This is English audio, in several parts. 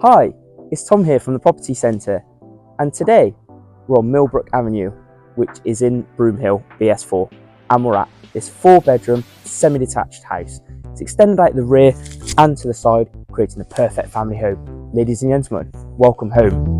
Hi, it's Tom here from the Property Centre, and today we're on Millbrook Avenue, which is in Broomhill, BS4, and we're at this 4-bedroom semi-detached house. It's extended out the rear and to the side, creating the perfect family home. Ladies and gentlemen, welcome home.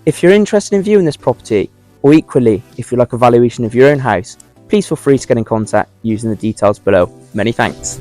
If you're interested in viewing this property, or equally, if you'd like a valuation of your own house, please feel free to get in contact using the details below. Many thanks.